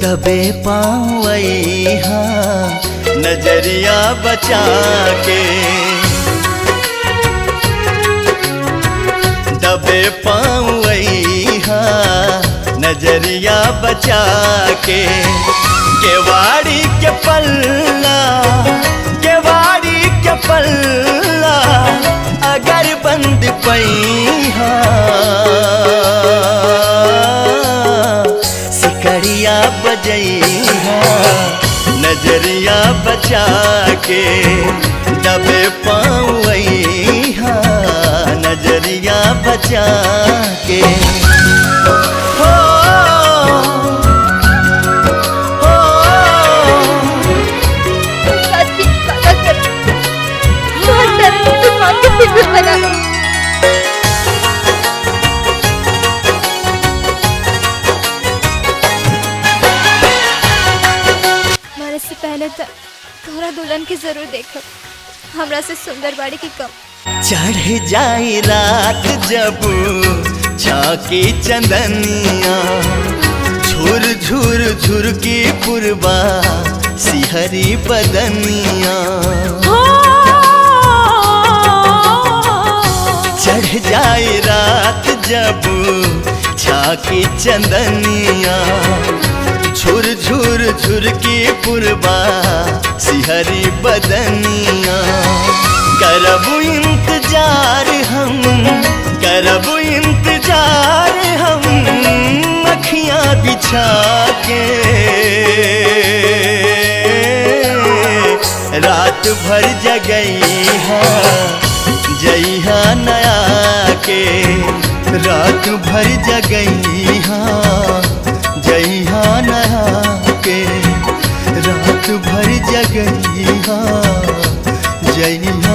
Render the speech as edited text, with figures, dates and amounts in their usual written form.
दबे पावैहा नजरिया बचा के, दबे पावैहा नजरिया बचा के। केवाड़ी के पल्ला, केवाड़ी के पल्ला अगर बंद पैहा, सिकड़िया बजैहा नजरिया बचा के। दबे पावैहा नजरिया बचा के। मारे से पहले तक तोहरा दुल्हन के जरूर देखब, हमरा से सुंदर बाड़ी की कम। चढ़ जाए रात जब झांकी चंदनिया, झुर झुर झुर की पुरबा सिहरी बदनिया। चढ़ जाए रात जब झांकी चंदनिया, झुर झुर झुर की पुरबा सिहरी बदनिया। करबू इंतजार हम, करबू इंतजार हम अखियां बिछा के। रात भर जगैहा जइहा नया के, रात भर जगैहा जइहा नया के, रात भर जगैहा जइहा